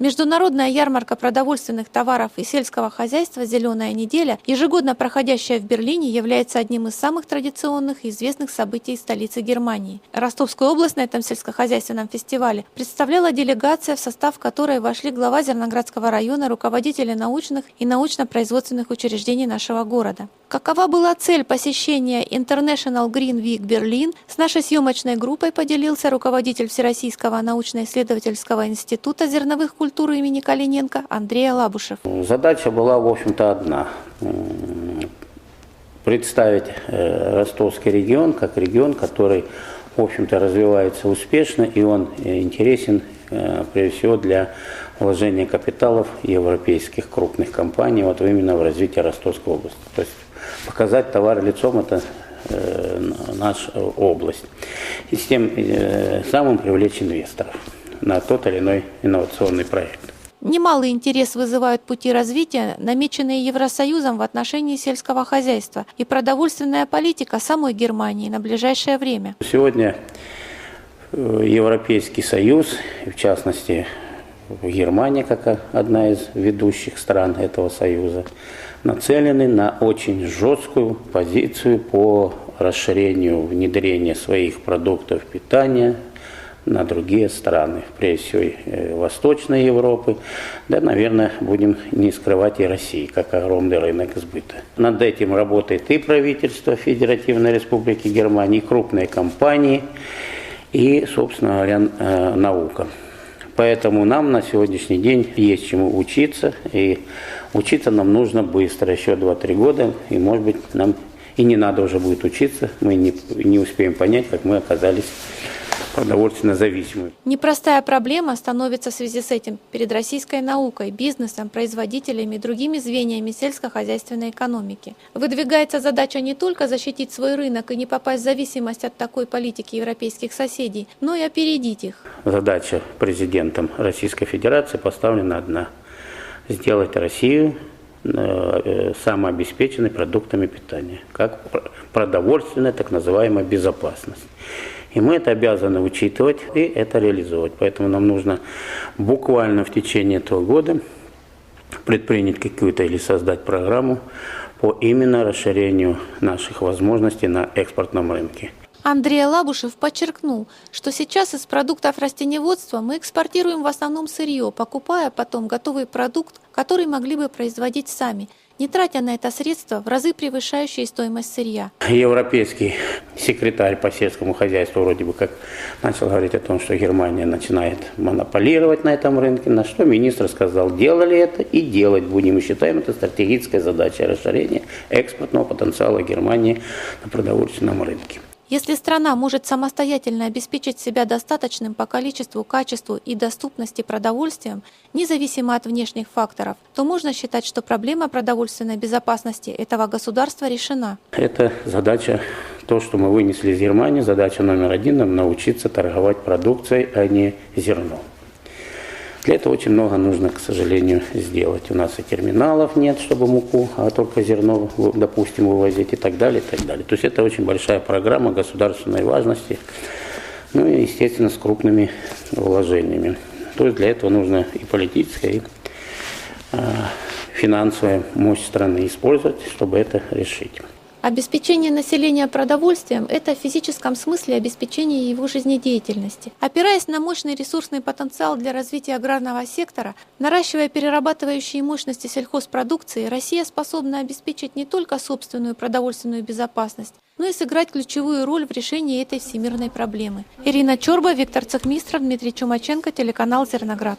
Международная ярмарка продовольственных товаров и сельского хозяйства «Зеленая неделя», ежегодно проходящая в Берлине, является одним из самых традиционных и известных событий столицы Германии. Ростовскую область на этом сельскохозяйственном фестивале представляла делегация, в состав которой вошли глава Зерноградского района, руководители научных и научно-производственных учреждений нашего города. Какова была цель посещения International Green Week Berlin, с нашей съемочной группой поделился руководитель Всероссийского научно-исследовательского института зерновых культур имени Калиненко Андрей Лабушев. Задача была, в общем-то, одна. Представить Ростовский регион как регион, который, в общем-то, развивается успешно, и он интересен, прежде всего, для вложения капиталов европейских крупных компаний вот именно в развитие Ростовской области. То есть показать товар лицом – это наша область. И с тем самым привлечь инвесторов на тот или иной инновационный проект. Немалый интерес вызывают пути развития, намеченные Евросоюзом в отношении сельского хозяйства и продовольственная политика самой Германии на ближайшее время. Сегодня Европейский Союз, в частности Германия, как одна из ведущих стран этого союза, нацелены на очень жесткую позицию по расширению внедрения своих продуктов питания на другие страны, прежде всего Восточной Европы, да, наверное, будем не скрывать и России, как огромный рынок сбыта. Над этим работает и правительство Федеративной Республики Германии, и крупные компании, и, собственно говоря, наука. Поэтому нам на сегодняшний день есть чему учиться, и учиться нам нужно быстро, еще 2-3 года, и, может быть, нам и не надо уже будет учиться, мы не успеем понять, как мы оказались продовольственно зависимы. Непростая проблема становится в связи с этим перед российской наукой, бизнесом, производителями и другими звеньями сельскохозяйственной экономики. Выдвигается задача не только защитить свой рынок и не попасть в зависимость от такой политики европейских соседей, но и опередить их. Задача президентом Российской Федерации поставлена одна – сделать Россию самообеспеченной продуктами питания, как продовольственная так называемая безопасность. И мы это обязаны учитывать и это реализовать. Поэтому нам нужно буквально в течение этого года предпринять какую-то или создать программу по именно расширению наших возможностей на экспортном рынке. Андрей Лабушев подчеркнул, что сейчас из продуктов растениеводства мы экспортируем в основном сырье, покупая потом готовый продукт, который могли бы производить сами, не тратя на это средства, в разы превышающие стоимость сырья. Европейский секретарь по сельскому хозяйству вроде бы как начал говорить о том, что Германия начинает монополировать на этом рынке, на что министр сказал, делали это и делать будем. Мы считаем, это стратегическая задача расширения экспортного потенциала Германии на продовольственном рынке. Если страна может самостоятельно обеспечить себя достаточным по количеству, качеству и доступности продовольствием, независимо от внешних факторов, то можно считать, что проблема продовольственной безопасности этого государства решена. Это задача, то, что мы вынесли из Германии, задача номер 1 – нам научиться торговать продукцией, а не зерном. Для этого очень много нужно, к сожалению, сделать. У нас и терминалов нет, чтобы муку, а только зерно, допустим, вывозить и так далее, и так далее. То есть это очень большая программа государственной важности, ну и, естественно, с крупными вложениями. То есть для этого нужно и политическая, и финансовая мощь страны использовать, чтобы это решить. Обеспечение населения продовольствием – это в физическом смысле обеспечение его жизнедеятельности. Опираясь на мощный ресурсный потенциал для развития аграрного сектора, наращивая перерабатывающие мощности сельхозпродукции, Россия способна обеспечить не только собственную продовольственную безопасность, но и сыграть ключевую роль в решении этой всемирной проблемы. Ирина Чорба, Виктор Цехмистров, Дмитрий Чумаченко, телеканал «Зерноград».